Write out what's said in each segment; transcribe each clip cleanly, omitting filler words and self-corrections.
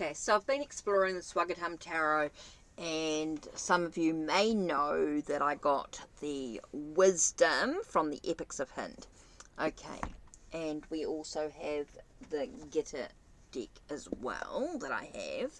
Okay, so I've been exploring the Swagatam Tarot, and some of you may know that I got the wisdom from the Epics of Hind. Okay, and we also have the Gita Deck as well that I have.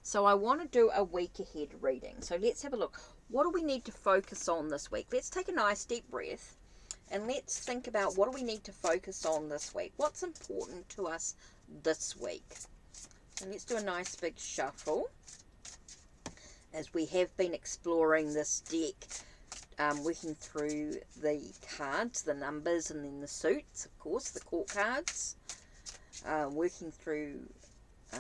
So I want to do a week ahead reading. So let's have a look. What do we need to focus on this week? Let's take a nice deep breath and let's think about what do we need to focus on this week. What's important to us this week? And let's do a nice big shuffle as we have been exploring this deck, working through the cards, the numbers, and then the suits, of course, the court cards, working through, I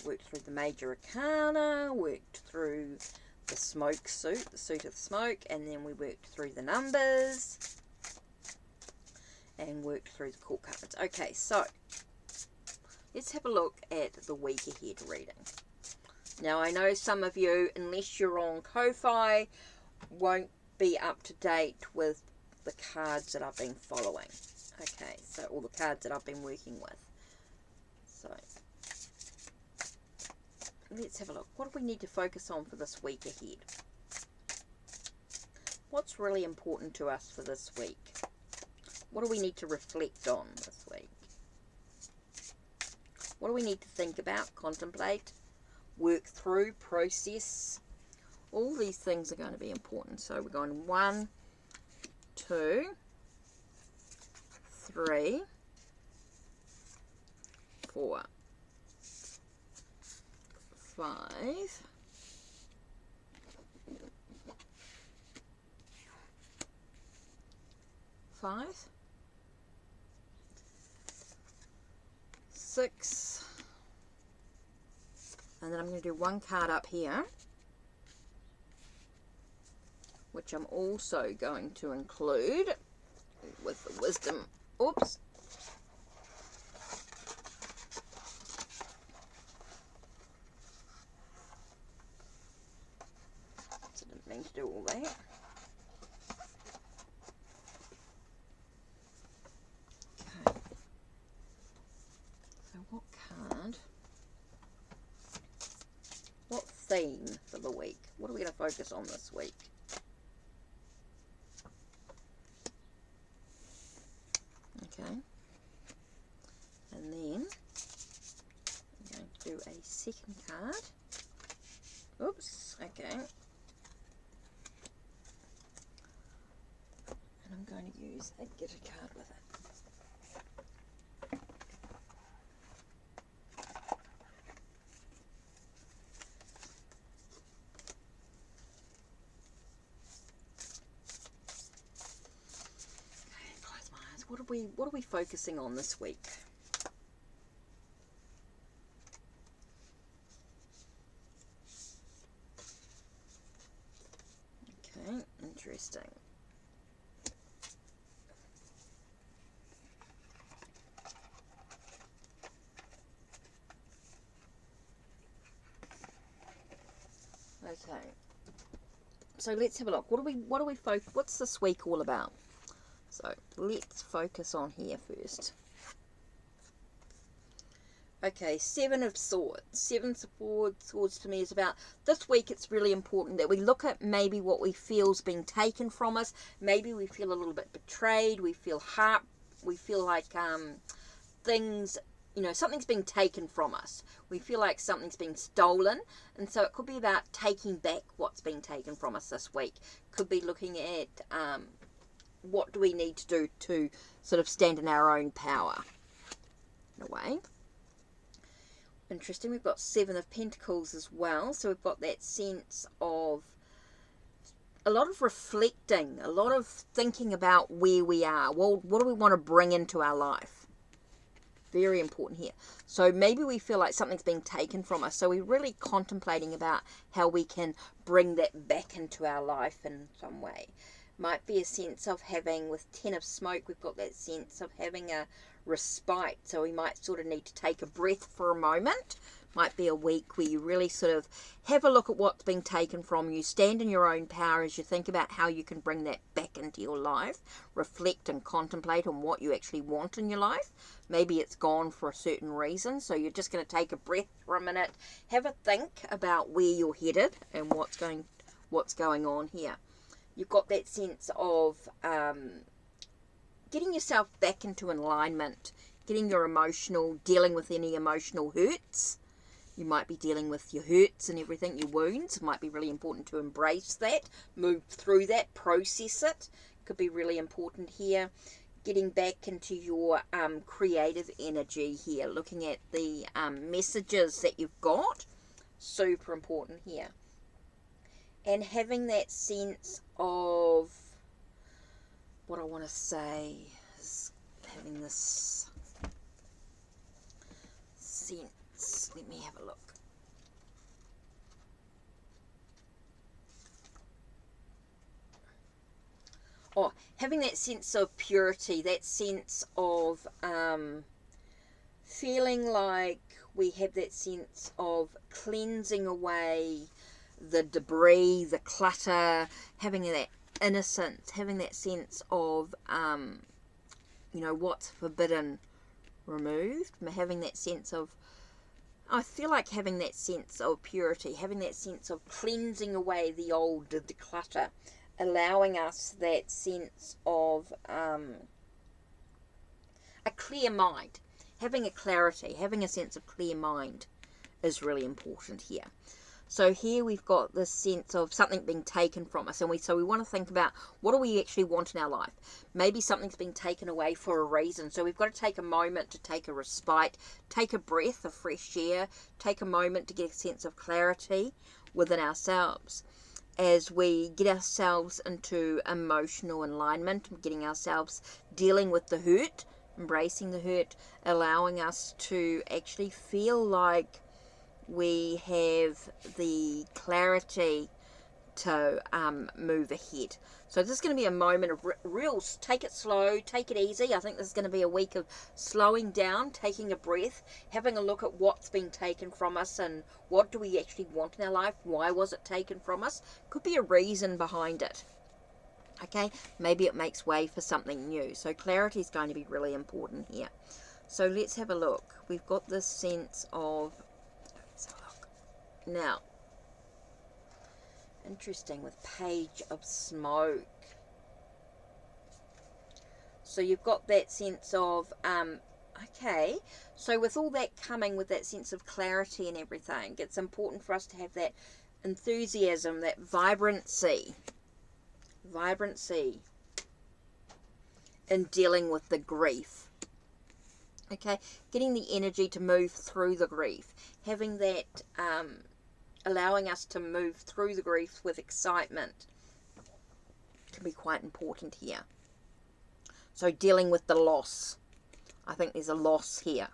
worked through the major arcana, worked through the smoke suit, the suit of the smoke, and then we worked through the numbers and worked through the court cards. Okay, so let's have a look at the week ahead reading. Now, I know some of you, unless you're on Ko-Fi, won't be up to date with the cards that I've been following. Okay, so all the cards that I've been working with. So let's have a look. What do we need to focus on for this week ahead? What's really important to us for this week? What do we need to reflect on this week? What do we need to think about, contemplate, work through, process? All these things are going to be important. So we're going 1, 2, 3, 4, 5, 6, and then I'm going to do one card up here, which I'm also going to include with the wisdom. Oops. So I didn't mean to do all that. What card, what theme for the week? What are we going to focus on this week? Okay. And then I'm going to do a second card. Oops, okay. And I'm going to use a Gita card with it. What are we focusing on this week? Okay, interesting. Okay. So let's have a look. What's this week all about? So let's focus on here first. Okay, 7 of Swords. 7 of Swords to me is about this week. It's really important that we look at maybe what we feel's been taken from us. Maybe we feel a little bit betrayed. We feel like things, something's been taken from us. We feel like something's been stolen. And so it could be about taking back what's been taken from us this week. Could be looking at what do we need to do to sort of stand in our own power, in a way. Interesting, we've got 7 of Pentacles as well, so we've got that sense of a lot of reflecting, a lot of thinking about where we are. Well, what do we want to bring into our life? Very important here. So maybe we feel like something's been taken from us, so we're really contemplating about how we can bring that back into our life in some way. Might be a sense of having, with 10 of smoke, we've got that sense of having a respite. So we might sort of need to take a breath for a moment. Might be a week where you really sort of have a look at what's being taken from you, stand in your own power as you think about how you can bring that back into your life, reflect and contemplate on what you actually want in your life. Maybe it's gone for a certain reason, so you're just going to take a breath for a minute, have a think about where you're headed and what's going on here. You've got that sense of getting yourself back into alignment, getting your dealing with any emotional hurts. You might be dealing with your hurts and everything, your wounds. It might be really important to embrace that, move through that, process it. Could be really important here. Getting back into your creative energy here, looking at the messages that you've got. Super important here. And having that sense of, what I want to say is having this sense, let me have a look. Oh, having that sense of purity, that sense of feeling like we have that sense of cleansing away the debris, the clutter, having that innocence, having that sense of, what's forbidden removed, having that sense of, I feel like having that sense of purity, having that sense of cleansing away the old, the clutter, allowing us that sense of a clear mind, having a clarity, having a sense of clear mind is really important here. So here we've got this sense of something being taken from us, and we want to think about, what do we actually want in our life? Maybe something's been taken away for a reason, so we've got to take a moment to take a respite, take a breath of fresh air, take a moment to get a sense of clarity within ourselves as we get ourselves into emotional alignment, getting ourselves dealing with the hurt, embracing the hurt, allowing us to actually feel like we have the clarity to move ahead. So this is going to be a moment of real, take it slow, take it easy. I think this is going to be a week of slowing down, taking a breath, having a look at what's been taken from us and what do we actually want in our life. Why was it taken from us? Could be a reason behind it. Okay, maybe it makes way for something new. So clarity is going to be really important here. So let's have a look. We've got this sense of, now, interesting with Page of Smoke. So you've got that sense of, okay, so with all that coming with that sense of clarity and everything, it's important for us to have that enthusiasm, that vibrancy in dealing with the grief. Okay, getting the energy to move through the grief, having that, allowing us to move through the grief with excitement can be quite important here. So dealing with the loss. I think there's a loss here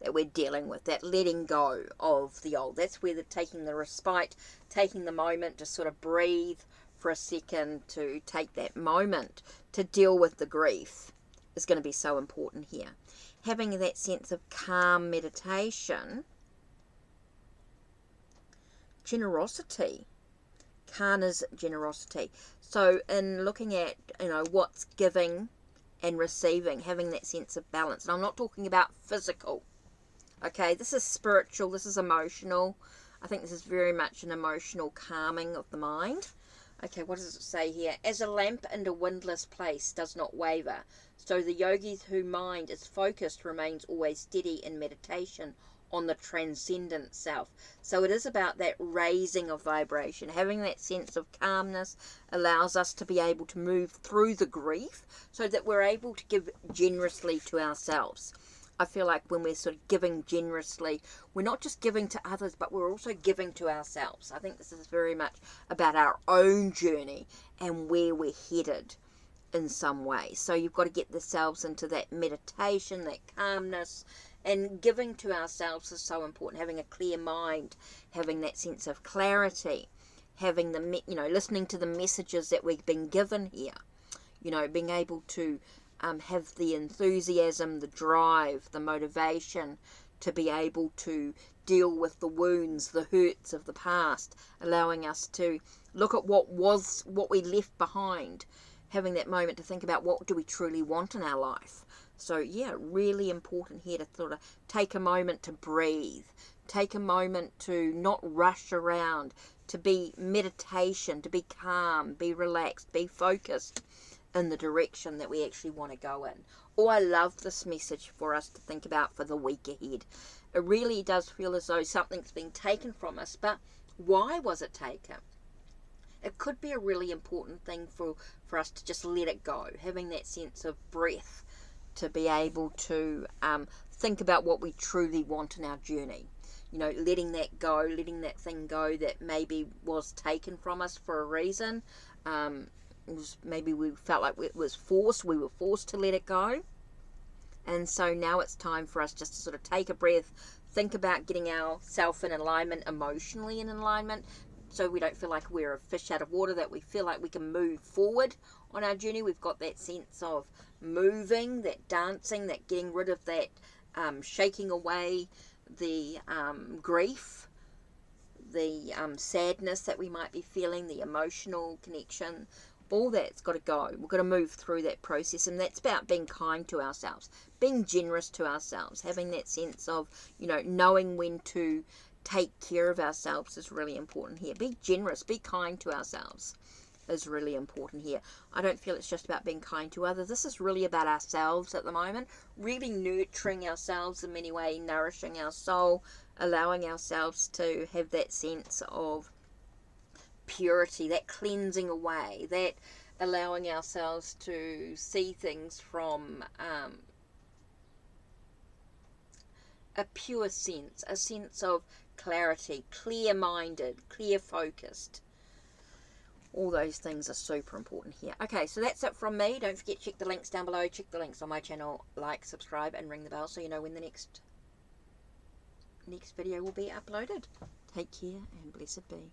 that we're dealing with, that letting go of the old. That's where the taking the respite, taking the moment to sort of breathe for a second, to take that moment to deal with the grief is going to be so important here. Having that sense of calm meditation, generosity, Kana's generosity. So in looking at, what's giving and receiving, having that sense of balance. And I'm not talking about physical. Okay, this is spiritual, this is emotional. I think this is very much an emotional calming of the mind. Okay, what does it say here? As a lamp in a windless place does not waver, so the yogi whose mind is focused remains always steady in meditation on the transcendent self. So it is about that raising of vibration. Having that sense of calmness allows us to be able to move through the grief so that we're able to give generously to ourselves. I feel like when we're sort of giving generously, we're not just giving to others, but we're also giving to ourselves. I think this is very much about our own journey and where we're headed in some way. So you've got to get yourselves into that meditation, that calmness, and giving to ourselves is so important. Having a clear mind, having that sense of clarity, having the, listening to the messages that we've been given here, being able to have the enthusiasm, the drive, the motivation to be able to deal with the wounds, the hurts of the past, allowing us to look at what we left behind, having that moment to think about what do we truly want in our life. So yeah, really important here to sort of take a moment to breathe, take a moment to not rush around, to be meditation, to be calm, be relaxed, be focused in the direction that we actually want to go in. Oh, I love this message for us to think about for the week ahead. It really does feel as though something's been taken from us, but why was it taken? It could be a really important thing for us to just let it go, having that sense of breath to be able to think about what we truly want in our journey. Letting that go, letting that thing go that maybe was taken from us for a reason. Maybe we felt like it was forced, we were forced to let it go. And so now it's time for us just to sort of take a breath, think about getting ourselves in alignment, emotionally in alignment, so we don't feel like we're a fish out of water, that we feel like we can move forward on our journey. We've got that sense of moving, that dancing, that getting rid of that shaking away the grief, the sadness that we might be feeling, the emotional connection. All that's got to go. We've got to move through that process, and that's about being kind to ourselves, being generous to ourselves, having that sense of, knowing when to take care of ourselves is really important here. Be generous, be kind to ourselves is really important here. I don't feel it's just about being kind to others. This is really about ourselves at the moment, really nurturing ourselves in many ways, nourishing our soul, allowing ourselves to have that sense of purity, that cleansing away, that allowing ourselves to see things from a pure sense, a sense of clarity, clear-minded, clear-focused. All those things are super important here. Okay, so that's it from me. Don't forget, check the links down below, check the links on my channel, like, subscribe, and ring the bell so you know when the next video will be uploaded. Take care and blessed be.